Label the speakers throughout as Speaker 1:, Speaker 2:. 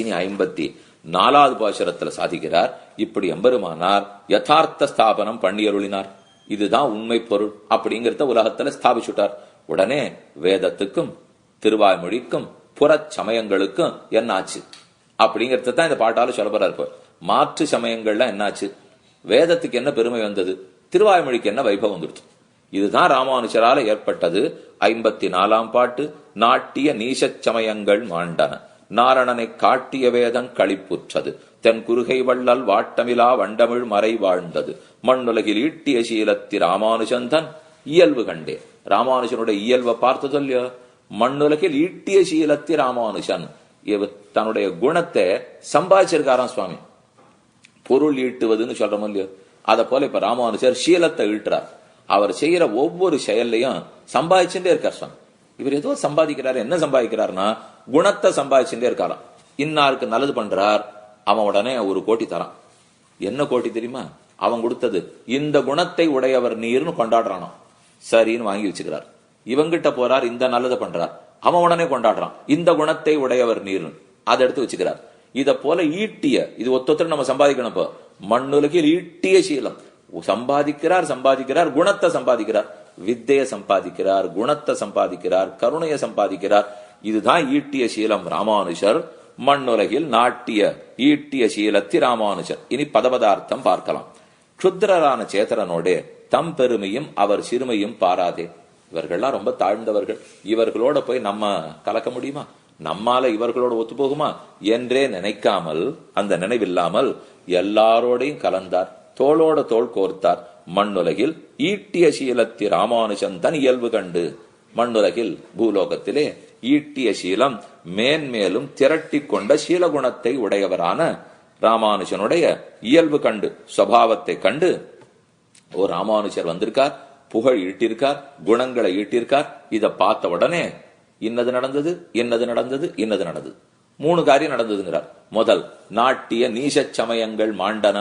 Speaker 1: இனி 54வது பாசுரத்துல சாதிக்கிறார். இப்படி எம்பெருமானார் யதார்த்த ஸ்தாபனம் பண்ணியருளினார். இதுதான் உண்மை பொருள் அப்படிங்கறத உலகத்துல ஸ்தாபிச்சுட்டார். உடனே வேதத்துக்கும் திருவாய்மொழிக்கும் புறச் சமயங்களுக்கும் என்னாச்சு அப்படிங்கறத தான் இந்த பாட்டால சொல்லப்படுறாரு. மாற்று சமயங்கள்ல என்னாச்சு, வேதத்துக்கு என்ன பெருமை வந்தது, திருவாய்மொழிக்கு என்ன வைபவம் வந்துருச்சு. இதுதான் ராமானுஜரால ஏற்பட்டது. 54ஆம் பாட்டு. நாட்டிய நீசச் சமயங்கள் மாண்டன, நாரணனை காட்டிய வேதம் களிப்புற்றது, தென் குறுகை வள்ளல் வாட்டமிலா வண்டமிழ் மறை வாழ்ந்தது, மண்ணுலகில் ஈட்டிய சீலத்தி ராமானுஜந்தன் இயல்பு கண்டே. ராமானுஜனுடைய இயல்பை பார்த்தது இல்லையோ, மண்ணுலகில் ஈட்டிய சீலத்தி ராமானுஜன் தன்னுடைய குணத்தை சம்பாதிச்சிருக்காராம் சுவாமி. பொருள் ஈட்டுவதுன்னு சொல்றோம் இல்லையோ, அத போல இப்ப ராமானுஜர் சீலத்தை ஈட்டுறார். அவர் செய்யற ஒவ்வொரு செயல்லையும் சம்பாதிச்சுட்டே இருக்கார் சுவாமி. இவர் ஏதோ சம்பாதிக்கிறாரு. என்ன சம்பாதிக்கிறார்னா குணத்தை சம்பாதிச்சுட்டே இருக்காராம். இன்னாருக்கு நல்லது பண்றார், அவன் உடனே 1 கோடி தரான். என்ன கோடி தெரியுமா? அவன் கொடுத்தது. இந்த குணத்தை உடையவர் நீர்னு கொண்டாடுறானோ, சரின்னு வாங்கி வச்சுக்கிறார். இவங்கிட்ட போறார், இந்த நல்லதை பண்றார், அவன் உடனே கொண்டாடுறான். இந்த குணத்தை உடையவர் நீர்னு அதை எடுத்து வச்சுக்கிறார். இத போல ஈட்டிய, இது ஒத்தொத்தர் நம்ம சம்பாதிக்கணும். இப்போ மண்ணுலகில் ஈட்டிய சீலம் சம்பாதிக்கிறார், குணத்தை சம்பாதிக்கிறார், வித்தையை சம்பாதிக்கிறார், குணத்தை சம்பாதிக்கிறார், கருணையை சம்பாதிக்கிறார். இதுதான் ஈட்டிய சீலம் ராமானுஜர். மண்ணுலகில் நாட்டிய ஈட்டிய சீலத்தி ராமானுஜர். இனி பதபதார்த்தம் பார்க்கலாம். க்ஷுத்ரரான சேதரனோட தம் பெருமையும் அவர் சிறுமையும் பாராதே. இவர்கள்லாம் ரொம்ப தாழ்ந்தவர்கள், இவர்களோட போய் நம்ம கலக்க முடியுமா, நம்மால இவர்களோட ஒத்து போகுமா என்றே நினைக்காமல், அந்த நினைவில்லாமல் எல்லாரோடையும் கலந்தார், தோளோட தோள் கோர்த்தார். மண்ணுலகில் ஈட்டிய சீலத்தி ராமானுஜன் தன் இயல்பு கண்டு. மண்ணுலகில் பூலோகத்திலே ஈட்டிய சீலம் மேன்மேலும் திரட்டி கொண்ட சீலகுணத்தை உடையவரான ராமானுஜனுடைய இயல்பு கண்டு, சுபாவத்தை கண்டு, ஓ ராமானுஜர் வந்திருக்கார், புகழ் ஈட்டிருக்கார், குணங்களை ஈட்டிருக்கார். இதை பார்த்த உடனே இன்னது நடந்தது, இன்னது நடந்தது, இன்னது நடந்தது. 3 காரியம் நடந்ததுங்கிறார். முதல், நாட்டிய நீசச் சமயங்கள் மாண்டன.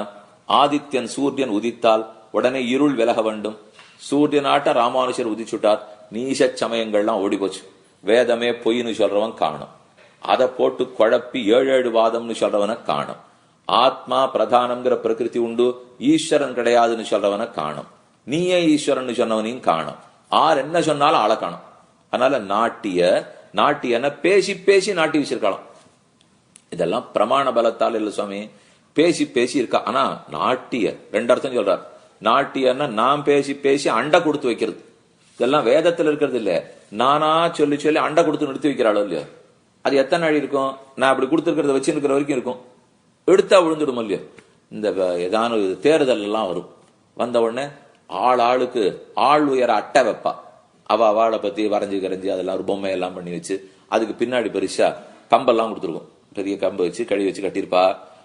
Speaker 1: ஆதித்யன் சூரியன் உதித்தால் உடனே இருள் விலக வேண்டும். சூரியனாட்ட ராமானுஜர் உதிச்சுட்டார், நீசச் சமயங்கள்லாம் ஓடி போச்சு. வேதமே பொய்னு சொல்றவன் காணும், அதை போட்டு குழப்பி 7 வாதம்னு சொல்றவன காணும். ஆத்மா பிரதானம்ங்கிற பிரகிருதி உண்டு, ஈஸ்வரன் கிடையாதுன்னு சொல்றவன காணும். நீயே ஈஸ்வரன் சொன்னவனையும் காணும். என்ன சொன்னாலும் ஆள காணும். அதனால நாட்டியன பேசி பேசி நாட்டி வச்சிருக்கலாம். இதெல்லாம் பிரமாண பலத்தால் இல்ல சுவாமி, பேசி பேசி இருக்கா. ஆனா நாட்டிய 2 அர்த்தம் சொல்றார். நாட்டியன்னா நாம் பேசி பேசி அண்டை கொடுத்து வைக்கிறது. இதெல்லாம் வேதத்துல இருக்கிறது இல்ல, நானா சொல்லி சொல்லி அண்டை கொடுத்து நிறுத்தி வைக்கிறாளோ இல்லையோ. அது எத்தனை நாள் இருக்கும்? நான் அப்படி கொடுத்துருக்கிறத வச்சு இருக்கிற வரைக்கும் இருக்கும். எடுத்தா விழுந்துடும் இல்லையோ. இந்த ஏதான தேர்தல் எல்லாம் வரும், வந்த உடனே ஆளுக்கு ஆள் உயர அட்டை வைப்பா. அவளை பத்தி வரைஞ்சி கரைஞ்சி அதெல்லாம் ஒரு பொம்மை எல்லாம் பண்ணி வச்சு, அதுக்கு பின்னாடி பெருசா கம்பெல்லாம் கொடுத்துருக்கும். பெரிய கம்பை வச்சு கழி வச்சு கட்டியிருப்பா.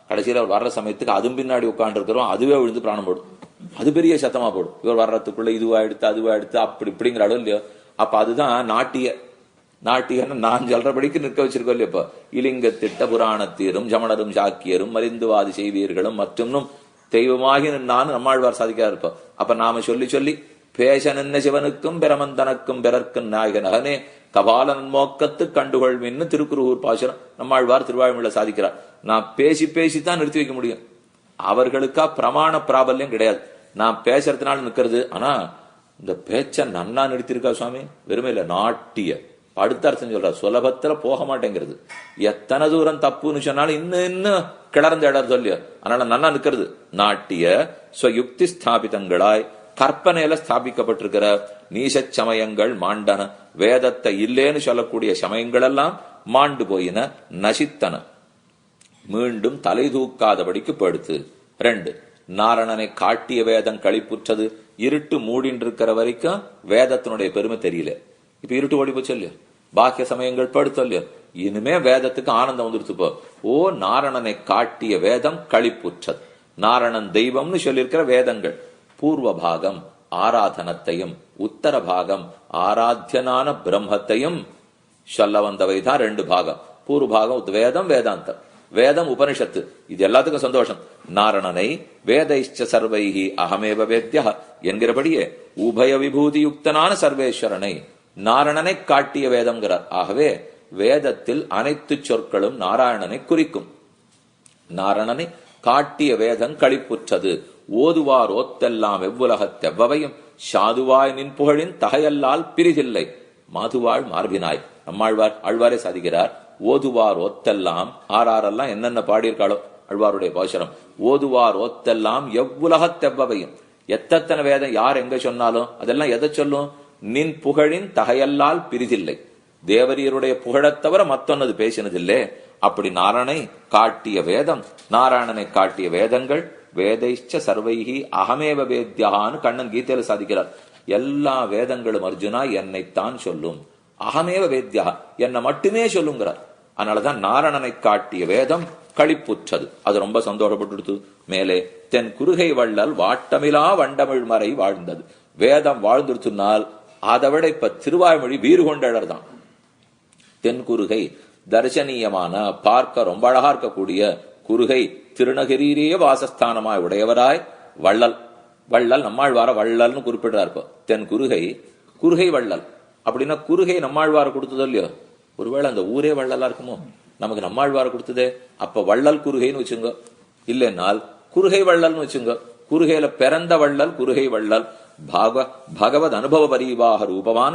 Speaker 1: கடைசியில அவர் வர்ற சமயத்துக்கு அதுவும் பின்னாடி உட்காந்து இருக்கிறோம், அதுவே விழுந்து பிராணம் போடும். அது பெரிய சத்தமா போடும். இவர் வர்றதுக்குள்ள இதுவா எடுத்து அதுவா எடுத்து அப்படி இப்படிங்கிறாலும் இல்லையோ. அப்ப அதுதான் நாட்டியன்னு நான் சொல்றபடிக்கு நிற்க வச்சிருக்கோம் இல்லையோ. இப்ப இலிங்க திட்ட புராணத்தீரும் ஜமணரும் சாக்கியரும் மறிந்துவாதி செய்வீர்களும் மற்றும் தெய்வமாகி நான் நம்மாழ்வார் சாதிக்கா இருப்போம். அப்ப நாம சொல்லி சொல்லி பேச நின்ன சிவனுக்கும் பிரமந்தனுக்கும் பிறர்க்கும் நாயகனகனே கபாலன் மோக்கத்து கண்டுகொள்வின்னு திருக்குறுகூர் பாசுரம் நம்மாழ்வார் திருவாய்மொழியில சாதிக்கிறார். நான் பேசி பேசித்தான் நிறுத்தி வைக்க முடியும். அவர்களுக்கா பிரமாண பிராபல்யம் கிடையாது. நான் பேசுறதுனால நிக்கிறது. ஆனா இந்த பேச்ச நன்னா நிறுத்திருக்கா சுவாமி. வெறுமையில நாட்டிய அடுத்த அர்த்தம் சொல்ற, சுலபத்துல போக மாட்டேங்கிறது. எத்தனை தூரம் தப்புன்னு சொன்னாலும் இன்னும் கிளர்ந்த இடம் சொல்லியோ. அதனால நன்னா நிக்கிறது. நாட்டிய ஸ்வயுக்தி ஸ்தாபிதங்களாய் கற்பனையில ஸ்தாபிக்கப்பட்டிருக்கிற நீசச் சமயங்கள் மாண்டன. வேதத்தை இல்லேன்னு சொல்லக்கூடிய சமயங்கள் எல்லாம் மாண்டு போயின, நசித்தன, மீண்டும் தலை தூக்காதபடிக்கு படுத்து. 2, நாரணனை காட்டிய வேதம் களிப்புற்றது. இருட்டு மூடின்னு இருக்கிற வரைக்கும் வேதத்தினுடைய பெருமை தெரியல. இப்ப இருட்டு ஓடி போச்சு இல்லையோ, பாக்கிய சமயங்கள் படுத்தோ இல்லையோ. இனிமே வேதத்துக்கு ஆனந்தம் வந்துருச்சு. போ ஓ நாரணனை காட்டிய வேதம் களிப்புற்றது. நாரணன் தெய்வம்னு சொல்லியிருக்கிற வேதங்கள் பூர்வ பாகம் ஆராதனத்தையும் உத்தர பாகம் ஆராத்தியனான பிரம்மத்தையும் சொல்ல வந்தவைதான் 2 பாகம். பூர்வ பாகம் வேதம், வேதாந்தம், வேதம் உபனிஷத்து. இது எல்லாத்துக்கும் சந்தோஷம். நாரணனை வேதைச்ச சர்வைஹி அகமேவ வேத்யா என்கிறபடியே உபய விபூதி யுக்தனான சர்வேஸ்வரனை நாரணனை காட்டிய வேதம்ங்கிறார். ஆகவே வேதத்தில் அனைத்து சொற்களும் நாராயணனை குறிக்கும். நாரணனை காட்டிய வேதம் களிப்புற்றது. ஓதுவார் ஓத்தெல்லாம் எவ்வுலகத்தெவ்வவையும் சாதுவாய் நின் புகழின் தகையல்லால் பிரிதில்லை. மாதுவாள் மார்பினாய் நம்மாழ்வார் ஆழ்வாரே சாதிக்கிறார். ஓதுவார் ஓத்தெல்லாம் ஆறாரெல்லாம் என்னென்ன பாடியிருக்காளோ ஆழ்வாருடைய பாசுரம். ஓதுவார் ஓத்தெல்லாம் எவ்வுலகத்தெவ்வவையும், எத்தனை வேதம் யார் எங்க சொன்னாலும் அதெல்லாம் எதை சொல்லும்? நின் புகழின் தகையல்லால் பிரிதில்லை. தேவரீருடைய புகழத் தவிர மத்தொன்னது பேசினதில்லை. அப்படி நாராயணனை காட்டிய வேதம், நாராயணனை காட்டிய வேதங்கள் வேதைச்ச சர்வைகி அகமேவ வேத்யான்னு கண்ணன் கீதையில சாதிக்கிறார். எல்லா வேதங்களும் அர்ஜுனா என்னைத்தான் சொல்லும். அகமேவ வேத்யா, என்னை மட்டுமே சொல்லுங்கிறார். அதனாலதான் நாராயணனை காட்டிய வேதம் களிப்புற்றது. அது ரொம்ப சந்தோஷப்பட்டு மேலே தென் குறுகை வள்ளல் வாட்டமிலா வண்டமிழ் மறை வாழ்ந்தது. வேதம் வாழ்ந்துருச்சுனால் அதை விட இப்ப திருவாய்மொழி வீறு கொண்டழர் தான். தென்குறுகை தரிசனீயமான பார்க்க ரொம்ப அழகா இருக்கக்கூடிய குறுகை திருநகிரியே வாசஸ்தானமாய் உடையவராய் வள்ளல். வள்ளல் நம்மாழ்வார வள்ளல்னு குறிப்பிடுறார். இப்போ தென் குறுகை, குறுகை வள்ளல் அப்படின்னா குறுகை நம்மாழ்வார கொடுத்ததோ இல்லையோ? ஒருவேளை அந்த ஊரே வள்ளலா இருக்குமோ? நமக்கு நம்மாழ்வார கொடுத்ததே. அப்ப வள்ளல் குறுகைன்னு வச்சுங்க. இல்லைன்னால் குறுகை வள்ளல்னு வச்சுங்க. குறுகையில பிறந்த வள்ளல் குறுகை வள்ளல். பகவத் அனுபவ பரிவாக ரூபமான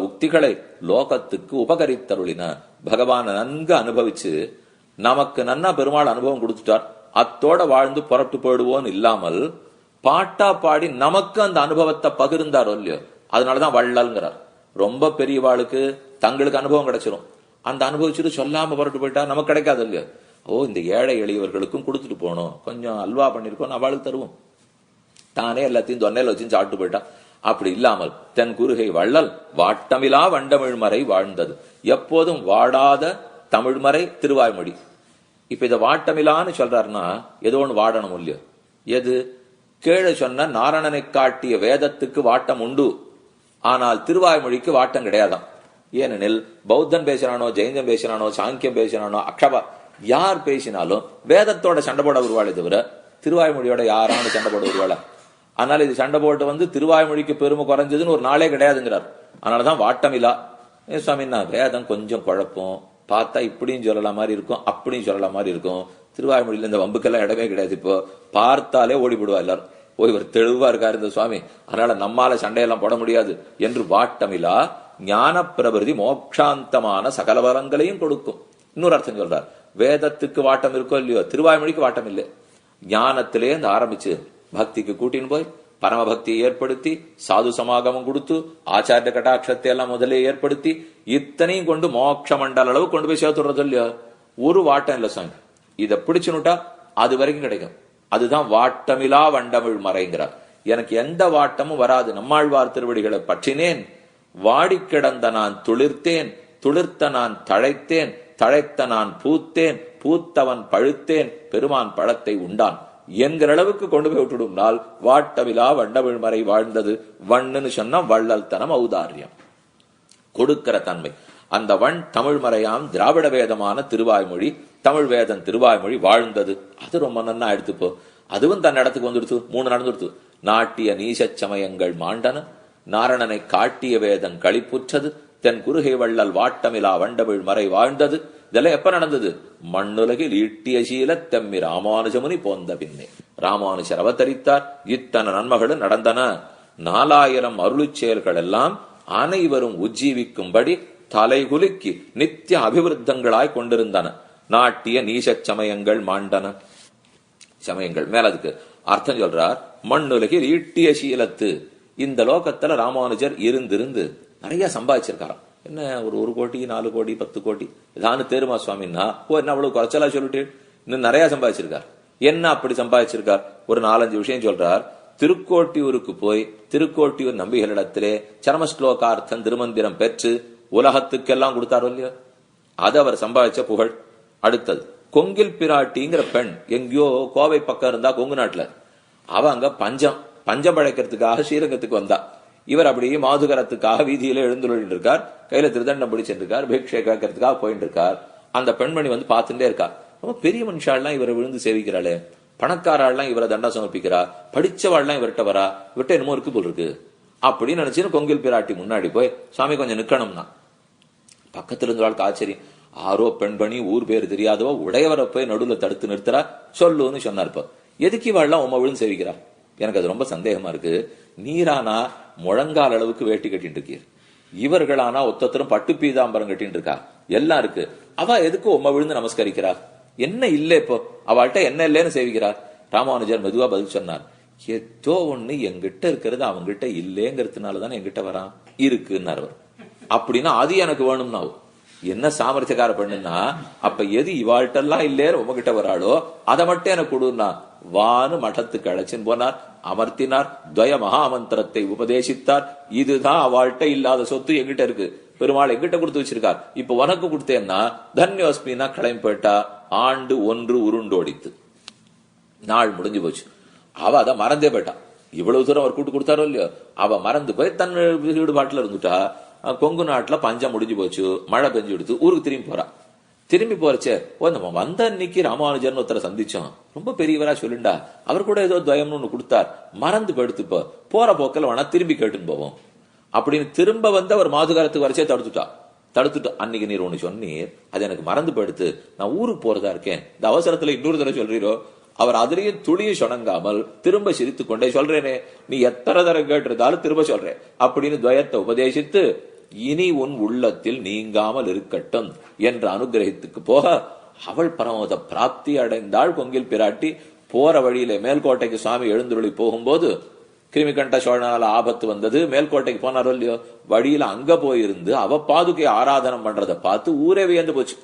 Speaker 1: உக்திகளை லோகத்துக்கு உபகரித்தருளின. பகவான நன்கு அனுபவிச்சு நமக்கு நன்னா பெருமாள் அனுபவம் கொடுத்துட்டார். அத்தோட வாழ்ந்து புறட்டு போயிடுவோன்னு இல்லாமல் பாட்டா பாடி நமக்கு அந்த அனுபவத்தை பகிர்ந்தாரோ இல்லையோ? அதனாலதான் வள்ளல்ங்கிறார். ரொம்ப பெரியவாளுக்கு தங்களுக்கு அனுபவம் கிடைச்சிடும். அந்த அனுபவிச்சுட்டு சொல்லாம புறட்டு போயிட்டா நமக்கு கிடைக்காது இல்லையோ? இந்த ஏழை எளியவர்களுக்கும் கொடுத்துட்டு போனோம், கொஞ்சம் அல்வா பண்ணிருக்கோம், அவளுக்கு தருவோம். தானே எல்லாத்தையும் தொன்னையில வச்சு சாப்பிட்டு போயிட்டா. அப்படி இல்லாமல் தென் குறுகை வள்ளல் வாட்டமிலா வண்டமிழ் மறை வாழ்ந்தது. எப்போதும் வாடாத தமிழ்மறை திருவாய்மொழி. இப்ப இதை வாட்டமிலான்னு சொல்றாருன்னா ஏதோ ஒண்ணு வாடணும் இல்லையோ? எது? கீழே சொன்ன நாராயணனை காட்டிய வேதத்துக்கு வாட்டம் உண்டு, ஆனால் திருவாய்மொழிக்கு வாட்டம் கிடையாதான். ஏனெனில் பௌத்தன் பேசினானோ, ஜெயிந்தன் பேசினானோ, சாங்கியம் பேசினானோ, அக்ஷபா யார் பேசினாலும் வேதத்தோட சண்டை போட வருவாளே தவிர திருவாய்மொழியோட யாரான சண்டை போட வருவாள? அதனால இது சண்டை போட்டு திருவாய்மொழிக்கு பெருமை குறைஞ்சதுன்னு ஒரு நாளே கிடையாதுங்கிறார். அதனாலதான் வாட்டமிலா. சுவாமின்னா வேதம் கொஞ்சம் குழப்பம், பார்த்தா இப்படியும் சொல்லலாம் மாதிரி இருக்கும், அப்படியும் சொல்லலாம் மாதிரி இருக்கும். திருவாய்மொழியில இந்த வம்புக்கெல்லாம் இடமே கிடையாது. இப்போ பார்த்தாலே ஓடிவிடுவா எல்லாரும். இவர் தெளிவா இருக்காரு இந்த சுவாமி, அதனால நம்மால சண்டையெல்லாம் போட முடியாது என்று வாட்டமிலா ஞான பிரபிருதி மோட்சாந்தமான சகல வரங்களையும் கொடுக்கும். இன்னொரு அர்த்தம் சொல்றார். வேதத்துக்கு வாட்டம் இருக்கோ இல்லையோ, திருவாய்மொழிக்கு வாட்டம் இல்லை. ஞானத்திலே இருந்து ஆரம்பிச்சு பக்திக்கு கூட்டின்னு போய் பரமபக்தியை ஏற்படுத்தி சாது சமாகமம் கொடுத்து ஆச்சாரிய கட்டாட்சத்தை எல்லாம் முதலே ஏற்படுத்தி இத்தனையும் கொண்டு மோட்ச மண்டல அளவு கொண்டு போய் சேர்த்துடுறது இல்லையா? ஒரு வாட்டம் இல்ல சாமி. இதை பிடிச்சுனுட்டா அது வரைக்கும் கிடைக்கும். அதுதான் வாட்டமிலா வண்டமிழ் மறைங்கிறார். எனக்கு எந்த வாட்டமும் வராது. நம்மாழ்வார் திருவடிகளை பற்றினேன், வாடி கிடந்த நான் துளிர்த்தேன், துளிர்த்த நான் தழைத்தேன், தழைத்த நான் பூத்தேன், பூத்தவன் பழுத்தேன், பெருமான் பழத்தை உண்டான் என்கிற அளவுக்கு கொண்டு போய் விட்டுடும்னால் வாட்டமிலா வண்டமிழ் மறை வாழ்ந்தது. வண்ணுன்னு சொன்னா வள்ளல் தனம், ஔதாரியம், கொடுக்கிற தன்மை. அந்த வண் தமிழ் மறையாம் திராவிட வேதமான திருவாய்மொழி, தமிழ் வேதம் திருவாய்மொழி வாழ்ந்தது. அது ரொம்ப நன்னா எடுத்துப்போ. அதுவும் தன் இடத்துக்கு வந்துடுத்து. 3 நடந்துடுத்து. நாட்டிய நீசச் சமயங்கள் மாண்டன, நாரணனை காட்டிய வேதம் களிப்புற்றது, தென் குறுகை வள்ளல் வாட்டமிலா வண்டமிழ் மறை வாழ்ந்தது. இதெல்லாம் எப்ப நடந்தது? மண்ணுலகில் ஈட்டிய சீல தெம்மி ராமானுஜமுனி போந்த பின்னே. ராமானுஜர் அவதரித்தார். இத்தனை நன்மைகளும் நடந்தன. 4000 அருளுச் செயல்கள் எல்லாம் அனைவரும் உஜ்ஜீவிக்கும்படி தலைகுலுக்கி நித்திய அபிவிருத்தங்களாய் கொண்டிருந்தன. நாட்டிய நீசச் சமயங்கள் மாண்டன. சமயங்கள் மேல அதுக்கு அர்த்தம் சொல்றார். மண்ணுலகில் ஈட்டிய சீலத்து. இந்த லோகத்துல ராமானுஜர் இருந்திருந்து நிறைய சம்பாதிச்சிருக்காராம். என்ன ஒரு 1 கோடி 4 கோடி 10 கோடி இதான்னு தேருமா சுவாமின்னா, என்ன அவ்வளவு குறைச்சலா சொல்லிட்டு இன்னும் நிறைய சம்பாதிச்சிருக்கார். என்ன அப்படி சம்பாதிச்சிருக்கார்? ஒரு 4-5 விஷயம் சொல்றார். திருக்கோட்டியூருக்கு போய் திருக்கோட்டியூர் நம்பிகளிடத்திலே சரமஸ்லோகார்த்தம் திருமந்திரம் பெற்று உலகத்துக்கெல்லாம் கொடுத்தாரோ இல்லையோ? அது அவர் சம்பாதிச்ச புகழ். அடுத்தது கொங்கில் பிராட்டிங்கிற பெண் எங்கேயோ கோவை பக்கம் இருந்தா, கொங்கு நாட்டுல. அவங்க பஞ்சம் பழைக்கிறதுக்காக ஸ்ரீரங்கத்துக்கு வந்தா. இவர் அப்படியே மாதுகரத்துக்காக வீதியில எழுந்துள்ளிட்டு இருக்கார். கையில திருதண்டம் பிடிச்சிருக்கார். பிக்ஷை கேட்கறதுக்காக போயிட்டு இருக்கார். அந்த பெண்மணி பார்த்துட்டே இருக்கா. ரொம்ப பெரிய மனுஷாலாம் இவரை விழுந்து சேவிக்கிறாளே, பணக்காராள்லாம் இவரை தண்டம் சமர்ப்பிக்கிறா, படிச்சவாள்லாம் இவர்கிட்ட வரா, இவர்கிட்ட என்னமோ இருக்கு போல் இருக்கு அப்படின்னு நினைச்சுன்னு கொங்கில் பிராட்டி முன்னாடி போய், சுவாமி கொஞ்சம் நிக்கணும்னா பக்கத்துல இருந்த ஆளுக்கு ஆச்சரியம். ஆரோ பெண்பணி ஊர் பேர் தெரியாதவோ உடையவரை போய் நடுவுல தடுத்து நிறுத்துறா, சொல்லுன்னு சொன்னார். இப்ப எதுக்கு இவாள்லாம் உம்ம விழுந்து சேவிக்கிறா? எனக்கு அது ரொம்ப சந்தேகமா இருக்கு. நீரானா முழங்கால் அளவுக்கு வேட்டி கட்டிட்டு இருக்கீர், இவர்களானா ஒத்தத்தரும் பட்டு பீதாம்பரம் கட்டிட்டு இருக்கா, எல்லாம் இருக்கு. அவ எதுக்கு உம்ம விழுந்து நமஸ்கரிக்கிறா? என்ன இல்ல இப்போ அவள்கிட்ட என்ன இல்லைன்னு சேவிக்கிறா? ராமானுஜர் மெதுவா பதில் சொன்னார். ஏதோ ஒண்ணு எங்கிட்ட இருக்கிறது அவங்கிட்ட இல்லேங்கிறதுனாலதானே எங்கிட்ட வரான் இருக்குன்னு. அப்படின்னா அது எனக்கு வேணும்னா என்ன சாமர்த்தியக்கார பண்ணுன்னா, அப்ப எது இவாழ்கிட்டெல்லாம் இல்லேன்னு உங்ககிட்ட வராளோ அதை மட்டும் எனக்கு கொடுன்னா வானு மഠத்துக்கு அழைச்சின்னு போனார், அமர்த்தினார், துவய மகாமந்திரத்தை உபதேசித்தார். இதுதான் அவள்கிட்ட இல்லாத சொத்து எங்கிட்ட இருக்கு, பெருமாள் எங்கிட்ட கொடுத்து வச்சிருக்கார், இப்ப உனக்கு கொடுத்தேன்னா தன்யோஸ்மினா கிளம்பி போயிட்டா. ஆண்டு 1 உருண்டோடித்து, நாள் முடிஞ்சு போச்சு. அவ அதை மறந்தே போயிட்டான். இவ்வளவு தூரம் அவர் கூட்டு கொடுத்தாரோ இல்லையோ, அவ மறந்து போய் தன் ஈடுபாட்டுல இருந்துட்டா. கொங்கு நாட்டுல பஞ்சம் முடிஞ்சு போச்சு, மழை பெஞ்சு எடுத்து ஊருக்கு திரும்பி போறா. திரும்பி போறச்சே நம்ம வந்த அன்னைக்கு ராமானுஜர்னு ஒருத்தரை சந்திச்சோம், ரொம்ப பெரியவரா சொல்லுண்டா, அவர் கூட ஏதோ துவயம்னு ஒண்ணு கொடுத்தார், மறந்து போயிடுத்து, போற போக்கில் வேணா திரும்பி கேட்டுன்னு போவோம் அப்படின்னு திரும்ப வந்து அவர் மாதுகாரத்துக்கு வரைச்சே தடுத்துட்டா. அன்னைக்கு நீர் ஒண்ணு சொன்னீர், அது எனக்கு மறந்து போயிடுத்து, நான் ஊருக்கு போறதா இருக்கேன், இந்த அவசரத்துல இன்னொரு தடவை சொல்றீரோ. அவர் அதுலயும் துளியும் சொணங்காமல் திரும்ப சிரித்து கொண்டே, சொல்றேனே நீ எத்தனை தரம் கேட்டிருந்தாலும் திரும்ப சொல்றேன் அப்படின்னு துவயத்தை உபதேசித்து, இனி உன் உள்ளத்தில் நீங்காமல் இருக்கட்டும் என்று அனுகிரகத்துக்கு போக அவள் பரமோத பிராப்தி அடைந்தாள். கொங்கில் பிராட்டி போற வழியில மேல்கோட்டைக்கு சுவாமி எழுந்துருளி போகும்போது கிருமிகண்ட சோழனால ஆபத்து வந்தது. மேல்கோட்டைக்கு போனாரோ இல்லையோ, வழியில அங்க போயிருந்து அவ பாதுகை ஆராதனம் பண்றதை பார்த்து ஊரே வியந்து போச்சு.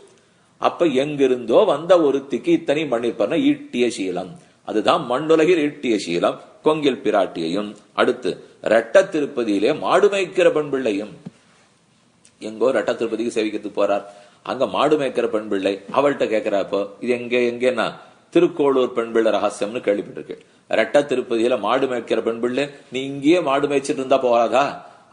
Speaker 1: அப்ப எங்கிருந்தோ வந்த ஒருத்திக்கு இத்தனை பண்ணிருப்பார் ஈட்டிய சீலம். அதுதான் மண்ணுலகில் ஈட்டிய சீலம் கொங்கில் பிராட்டியையும். அடுத்து ரெட்ட திருப்பதியிலே மாடு மேய்க்கிற பெண் பிள்ளையும். எங்கோ ரெட்ட திருப்பதிக்கு சேவிக்கிறதுக்கு போறார், அங்க மாடு மேய்க்கிற பெண் பிள்ளை. அவள்கிட்ட கேட்கிறாப்போ இது எங்கன்னா திருக்கோளூர் பெண் பிள்ளை ரகசியம்னு கேள்விப்பட்டிருக்கு. ரெட்ட திருப்பதியில மாடு மேய்க்கிற பெண் பிள்ளை, நீ இங்கேயே மாடு மேய்ச்சிட்டு இருந்தா போறாதா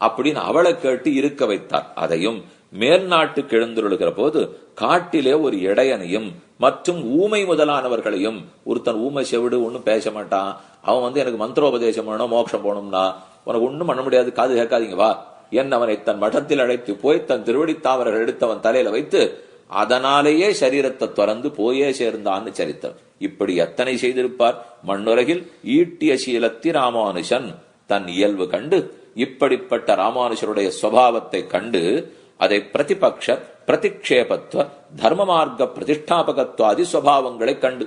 Speaker 1: அப்படின்னு அவளை கேட்டு இருக்க வைத்தார். அதையும் மேல் நாட்டுக்கு எழுந்துருளுகிற போது காட்டிலே ஒரு இடையனையும் மற்றும் ஊமை முதலானவர்களையும், ஒருத்தன் ஊமை செவிடு ஒன்னும் பேச மாட்டான், அவன் எனக்கு மந்திரோபதேசம் பண்ணணும் மோட்சம் போகணும்னா உனக்கு ஒண்ணும் பண்ண முடியாது, காது கேட்காதீங்க வா என் அவனை தன் மഠத்தில் அழைத்து போய் தன் திருவடி தாமரைகள் எடுத்து அவன் தலையில வைத்து அதனாலேயே சரீரத்தை துறந்து போயே சேர்ந்தான்னு சரித்திரம். இப்படி எத்தனை செய்திருப்பார். மண்ணுலகில் ஈட்டிய சீலத்தி ராமானுஷன் தன் இயல்பு கண்டு, இப்படிப்பட்ட ராமானுஷருடைய சுவாவத்தை கண்டு அதை பிரதிபக்ஷ பிரதிக்ஷேபத்துவ தர்ம மார்க்க பிரதிஷ்டாபகத்வாதி சுவாவங்களை கண்டு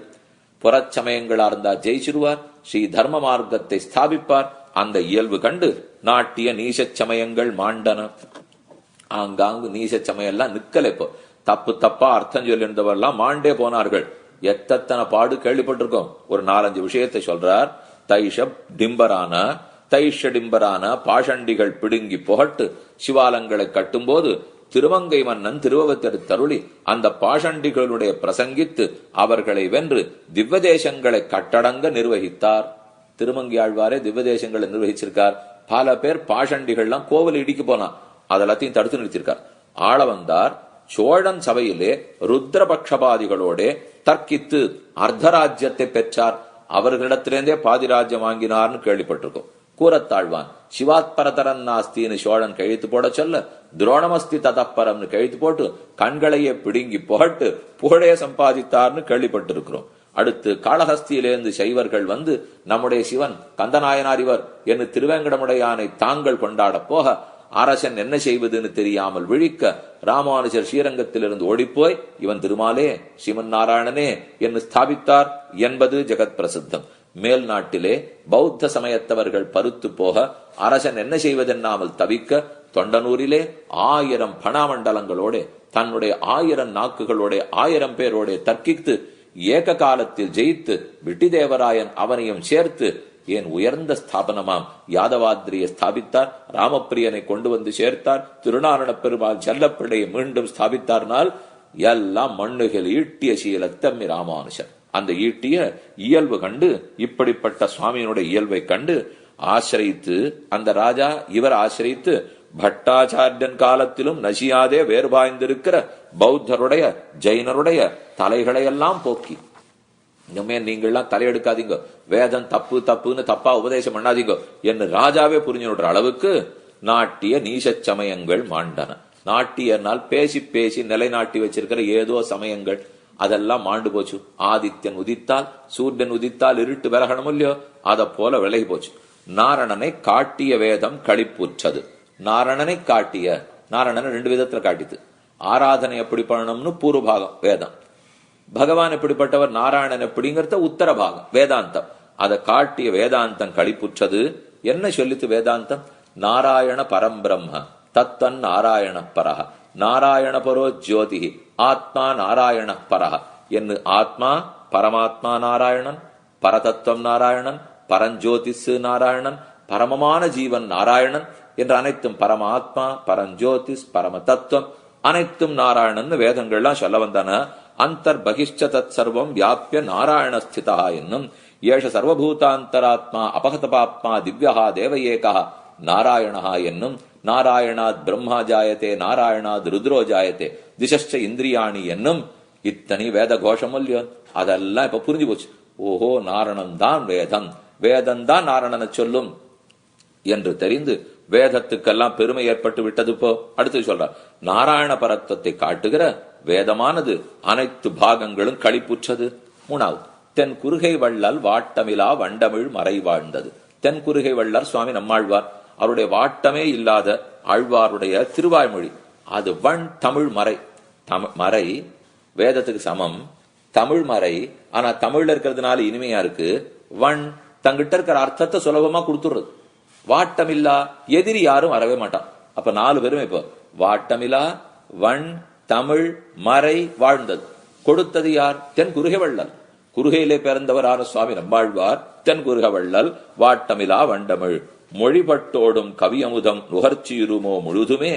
Speaker 1: புறச்சமயங்களா இருந்தா ஜெயிச்சிருவார், ஸ்ரீ தர்ம மார்க்கத்தை ஸ்தாபிப்பார். அந்த இயல்பு கண்டு நாட்டிய நீசச்சமயங்கள் மாண்டன. ஆங்காங்கு நீசச்சமயம் எல்லாம் நிக்கல. இப்போ தப்பு தப்பா அர்த்தம் சொல்லியிருந்தவரெல்லாம் மாண்டே போனார்கள். எத்தனை பாடு கேள்விப்பட்டிருக்கோம். ஒரு 4-5 விஷயத்தை சொல்றார். தைஷ டிம்பரான பாஷண்டிகள் பிடுங்கி புகட்டு சிவாலங்களை கட்டும் போது திருமங்கை மன்னன் திருவவத்தருளி அந்த பாஷண்டிகளுடைய பிரசங்கித்து அவர்களை வென்று திவ்வதேசங்களை கட்டடங்க நிர்வகித்தார். திருமங்கை ஆழ்வாரே திவ்வதேசங்களை நிர்வகிச்சிருக்கார். பல பேர் பாஷண்டிகள்லாம் கோவில் இடிக்கு போனா அதெல்லாத்தையும் தடுத்து நிறுத்திருக்கார். ஆள வந்தார். சோழன் சபையிலே ருத்ரபக்ஷபாதிகளோட தர்க்கித்து அர்த்தராஜ்யத்தை பெற்றார். அவர்களிடத்திலேருந்தே பாதிராஜ்யம் வாங்கினார்னு கேள்விப்பட்டிருக்கோம். கூறத்தாழ்வான் சிவாத்பரதரன் நாஸ்தின்னு சோழன் கழித்து போட சொல்ல துரோணமஸ்தி ததப்பரம்னு கழித்து போட்டு கண்களையே பிடுங்கி புகட்டு புகழே சம்பாதித்தார்னு கேள்விப்பட்டிருக்கிறோம். அடுத்து காளஹஸ்தியிலிருந்து சைவர்கள் வந்து நம்முடைய சிவன் கந்தநாயனார் இவர் என்று திருவேங்கடமுடையானை தாங்கள் கொண்டாட போக அரசன் என்ன செய்வதுன்னு தெரியாமல் விழிக்க ராமானுஜர் ஸ்ரீரங்கத்திலிருந்து ஓடிப்போய் இவன் திருமாலே சிவன் நாராயணனே என்று ஸ்தாபித்தார் என்பது ஜெகத் பிரசித்தம். மேல் நாட்டிலே பௌத்த சமயத்தவர்கள் பருத்து போக அரசன் என்ன செய்வதென்னாமல் தவிக்க தொண்டனூரிலே 1000 பணாமண்டலங்களோட தன்னுடைய 1000 நாக்குகளோட 1000 பேரோட தர்க்கித்து ஏக காலத்தில் ஜெயித்து விட்டிதேவராயன் அவனையும் சேர்த்து ஏன் உயர்ந்த ஸ்தாபனமாம் யாதவாத்ரியை ஸ்தாபித்தார். ராமப்பிரியனை கொண்டு வந்து சேர்த்தார். திருநாரண பெருமாள் செல்லப்பிள்ளையை மீண்டும் ஸ்தாபித்தார்னால் எல்லாம் மண்ணுகள் ஈட்டிய சீலத்தம்மி ராமானுஷர். அந்த ஈட்டிய இயல்பு கண்டு இப்படிப்பட்ட சுவாமியினுடைய இயல்பை கண்டு ஆசிரித்து அந்த ராஜா இவர் ஆசிரித்து பட்டாச்சாரியன் காலத்திலும் நசியாதே வேறுபாய்ந்திருக்கிற பௌத்தருடைய ஜெயினருடைய தலைகளையெல்லாம் போக்கி, இனிமே நீங்கள்லாம் தலையெடுக்காதீங்க, வேதம் தப்பு தப்புன்னு தப்பா உபதேசம் பண்ணாதீங்க என்று ராஜாவே புரிஞ்சு விடுற அளவுக்கு நாட்டிய நீசச்சமயங்கள் மாண்டன. நாட்டியர்னால் பேசி பேசி நிலைநாட்டி வச்சிருக்கிற ஏதோ சமயங்கள் அதெல்லாம் மாண்டு போச்சு. ஆதித்யன் உதித்தால் சூரியன் உதித்தால் இருட்டு விலகணும் இல்லையோ, அதை போல விலகி போச்சு. நாரணனை காட்டிய வேதம் களிப்புற்றது. நாரணனை காட்டிய, நாரணனை 2 விதத்துல காட்டிது. ஆராதனை எப்படி பண்ணணும்னு பூர்வபாகம் வேதம், பகவான் எப்படிப்பட்டவர் நாராயணன் எப்படிங்கிறத உத்தர பாகம் வேதாந்தம். அதை காட்டிய வேதாந்தம் களிப்புற்றது. என்ன சொல்லித்து வேதாந்தம்? நாராயண பரம்பிரம்ம தத்தன் நாராயண பரஹ, நாராயண பரோ ஜோதி ஆத்மா நாராயண பரஹ. என்று ஆத்மா பரமாத்மா நாராயணன், பரதத்துவம் நாராயணன், பரஞ்சோதிஷு நாராயணன், பரமமான ஜீவன் நாராயணன் என்று அனைத்தும் பரமாத்மா பரஞ்சோதிஷ் பரம தத்துவம் அனைத்தும் நாராயணன் வேதங்கள்லாம் சொல்ல வந்தன. அந்தர் பகிஷ்ட தத் சர்வம் வியாபிய நாராயண ஸ்திதா என்னும் ஏஷ சர்வபூதாந்தராத்மா அபகத பாப்மா திவ்யா தேவ ஏகா நாராயணா என்னும் நாராயணாத் பிரம்மா ஜாயத்தே நாராயணாத் ருத்ரோ ஜாயத்தே திசஷ்ட இந்திரியாணி என்னும் இத்தனை வேத கோஷம் இல்லையோ, அதெல்லாம் இப்ப புரிஞ்சு போச்சு. ஓஹோ, நாரணன் தான் வேதம், வேதம் தான் நாரணனை சொல்லும் என்று தெரிந்து வேதத்துக்கெல்லாம் பெருமை ஏற்பட்டு விட்டது. இப்போ அடுத்து சொல்ற நாராயண பரத்துவத்தை காட்டுகிற வேதமானது அனைத்து பாகங்களும் களிப்புற்றது. 3வது, தென் குறுகை வள்ளல் வாட்டமிலா வண்டமிழ் மறை வாழ்ந்தது. தென் குறுகை வள்ளர் சுவாமி நம்மாழ்வார், அவருடைய வாட்டமே இல்லாத ஆழ்வாருடைய திருவாய்மொழி அது வண் தமிழ் மறை. மறை வேதத்துக்கு சமம், தமிழ் மறை. ஆனா தமிழ்ல இருக்கிறதுனால இனிமையா இருக்கு. வண் தங்கிட்ட இருக்கிற அர்த்தத்தை சுலபமா கொடுத்துடுறது. வாட்டமில்லா எதிரி யாரும் வரவே மாட்டான். அப்ப 4 பேரும் இப்போ வாட்டமிலா வண் தமிழ் மறை வாழ்ந்தது. கொடுத்தது யார்? தென் குறுகை வள்ளல். குறுகையிலே பிறந்தவரான சுவாமி நம்மாழ்வார் தென் குறுக வள்ளல் வாட்டமிலா வண்டமிழ் மொழிபட்டோடும் கவியமுதம் நுகர்ச்சியுருமோ முழுதுமே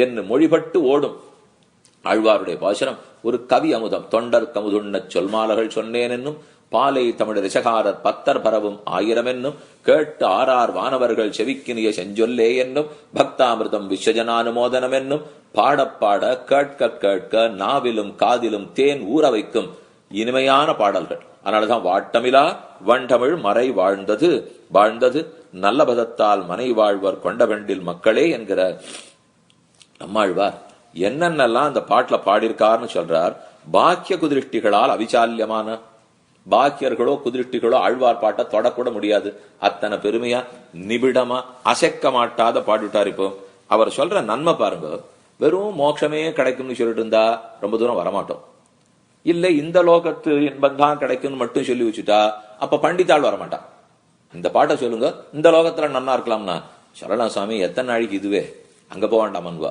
Speaker 1: என்று மொழிபட்டு ஓடும் ஆழ்வாருடைய பாசனம் ஒரு கவி அமுதம். தொண்டர் கமுதுண்ண சொல்மாலகள் சொன்னேன் என்னும் பாலை தமிழ் ரிசகாரர் பத்தர் பரவும் 1000 என்னும் கேட்டு 6 வானவர்கள் செவிக்கினிய செஞ்சொல்லே என்னும் பக்தாமிர்தம் விஸ்வஜனானுமோதனம் என்னும் பாடப்பாட கேட்க கேட்க நாவிலும் காதிலும் தேன் ஊற வைக்கும் இனிமையான பாடல்கள். அதனாலதான் வாட்டமிலா வண்டமிழ் மறை வாழ்ந்தது. வாழ்ந்தது நல்ல பதத்தால் மனை வாழ்வர் கொண்ட வெண்டில் மக்களே என்கிற நம்மாழ்வார் என்னென்னலாம் அந்த பாட்டுல பாடியிருக்காருன்னு சொல்றார். பாக்கிய குதிருஷ்டிகளால் அவிசால்யமான, பாக்கியர்களோ குதிருஷ்டிகளோ ஆழ்வார் பாட்டை தொடக்கூட முடியாது. அத்தனை பெருமையா நிபிடமா அசைக்க மாட்டாத பாடிவிட்டார். இப்போ அவர் சொல்ற நன்மை பாருங்க, வெறும் மோட்சமே கிடைக்கும்னு சொல்லிட்டு இருந்தா ரொம்ப தூரம் வரமாட்டோம். இல்ல இந்த லோகத்து இன்பம் தான் கிடைக்கும்னு மட்டும் சொல்லி வச்சுட்டா அப்ப பண்டித்தாள் வரமாட்டான். இந்த பாட்டை சொல்லுங்க, இந்த லோகத்துல நன்னா இருக்கலாம்னா சொல்லலாம் சுவாமி, எத்தனை நாளைக்கு இதுவே அங்க போக வேண்டாமன்வா.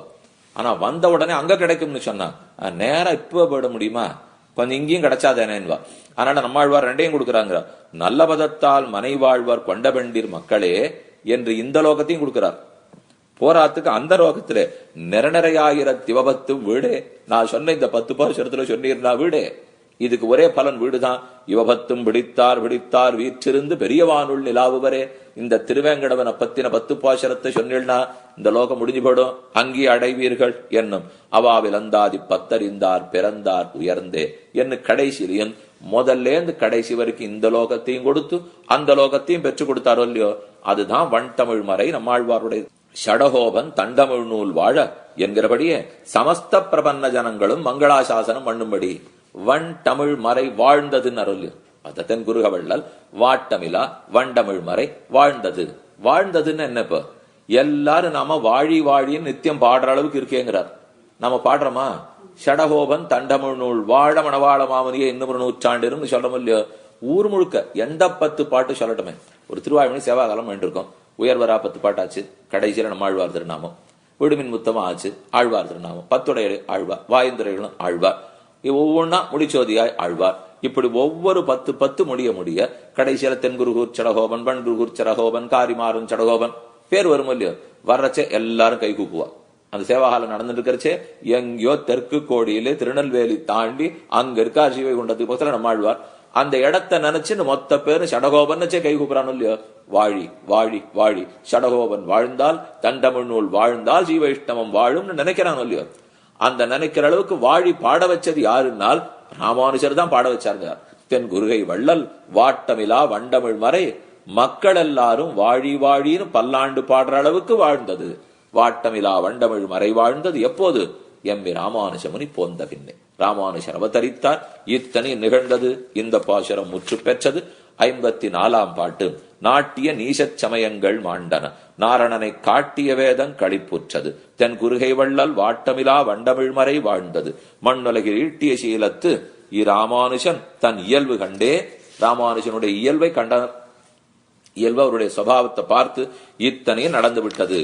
Speaker 1: ஆனா வந்த உடனே அங்க கிடைக்கும்னு சொன்னா நேரம் இப்ப போயிட முடியுமா, கொஞ்சம் இங்கேயும் கிடைச்சாதேனேன்வா. அதனால நம்மாழ்வார் 2ஐயும் கொடுக்குறாங்க. நல்ல பதத்தால் மனை வாழ்வார் கொண்ட பெண்டிர் மக்களே என்று இந்த லோகத்தையும் கொடுக்கிறார். போராத்துக்கு அந்த லோகத்திலே நிறைய திவபத்து வீடே. நான் சொன்ன இந்த 10 பாசுரத்துல சொன்னீர்னா வீடே, இதுக்கு ஒரே பலன் வீடுதான். யுவபத்தும் பிடித்தார் பிடித்தார் வீற்றிருந்து பெரியவானுள் நிலாவுவரே. இந்த திருவேங்கடவனை பத்தின 10 பாசுரத்தை சொன்னீள்னா இந்த லோகம் முடிஞ்சு போடும். அங்கே அடைவீர்கள் என்னும் அவாவில் அந்தாதி பத்தறிந்தார் பிறந்தார் உயர்ந்தே என்று கடைசியிலையும் முதல்லேந்து கடைசி வரைக்கும் இந்த லோகத்தையும் கொடுத்து அந்த லோகத்தையும் பெற்றுக் கொடுத்தாரோ இல்லையோ, அதுதான் வண் தமிழ் மறை நம்மாழ்வாருடைய. ஷடகோபன் தண்டமிழ் நூல் வாழ என்கிறபடியே சமஸ்த பிரபன்ன ஜனங்களும் மங்களாசாசனம் பண்ணும்படி வண் தமிழ் மறை வாழ்ந்ததுன்னு அருள். அதன் குருகவள்ளல் வாட்டமிலா வண்டமிழ் மறை வாழ்ந்தது. வாழ்ந்ததுன்னு என்ன? இப்ப எல்லாரும் நாம வாழி வாழின்னு நித்தியம் பாடுற அளவுக்கு இருக்கேங்கிறார். நாம பாடுறோமா? ஷடகோபன் தண்டமிழ் நூல் வாழ மணவாள மாமனியே இன்னும் நூற்றாண்டு சொல்றோம் இல்லையோ. ஊர் முழுக்க எந்த 10 பாட்டு சொல்லட்டுமே. ஒரு திருவாய்மொழி சேவாகாலம் வேண்டியிருக்கோம், உயர்வரா 10 பாட்டாச்சு, கடைசியில நம்ம ஆழ்வார் திருநாமம், விடுமின் முத்தமா ஆச்சு, ஆழ்வார் திருநாமம், 10 ஆழ்வார், வாயுந்துறைகளும் ஆழ்வார், ஒவ்வொன்னா முடிச்சோதியாய் ஆழ்வார். இப்படி ஒவ்வொரு 10 முடிய முடிய கடைசியில தென்குருகூர் சடகோபன், வன்குருகூர் சடகோபன், காரிமாறும் சடகோபன் பேர் வரும் இல்லையோ. வர்றச்சே எல்லாரும் கை கூப்புவா. அந்த சேவாகாலம் நடந்துட்டு இருக்கிறச்சே எங்கேயோ தெற்கு கோடியிலே திருநெல்வேலி தாண்டி அங்க இருக்கா ஸ்ரீவைகுண்டத்துக்கு பக்கத்துல நம்ம ஆழ்வார். அந்த இடத்தை நினைச்சு மொத்த பேரு சடகோபன் கை கூப்பிடானோ இல்லையோ. வாழி வாழி வாழி சடகோபன் வாழ்ந்தால் தண்டமிழ் நூல் வாழ்ந்தால் ஜீவைஷ்ணவம் வாழும்னு நினைக்கிறானோ இல்லையோ. அந்த நினைக்கிற அளவுக்கு வாழி பாட வச்சது யாருன்னால் ராமானுஜர் தான் பாட வச்சாருங்க. தென் குருகை வள்ளல் வாட்டமிலா வண்டமிழ் மறை மக்கள் எல்லாரும் வாழி வாழின்னு பல்லாண்டு பாடுற அளவுக்கு வாழ்ந்தது. வாட்டமிலா வண்டமிழ் மறை வாழ்ந்தது எப்போது? எம்மி ராமானுஜமுனி போந்த பின்னே. ராமானுஜர் அவதரித்தார், இத்தனை நிகழ்ந்தது. இந்த பாசுரம் முற்று பெற்றது. 54ஆம் பாட்டு. நாட்டிய நீசச் சமயங்கள் மாண்டன, நாரணனை காட்டிய வேதம் களிப்புற்றது, தென் குறுகை வள்ளல் வாட்டமிலா வண்டமிழ்மறை வாழ்ந்தது, மண்ணுலகில் ஈட்டிய சீலத்து இராமானுஜன் தன் இயல்பு கண்டே. ராமானுஜனுடைய இயல்பை கண்டனர். இயல்பு அவருடைய சுபாவத்தை பார்த்து இத்தனையும் நடந்து விட்டது.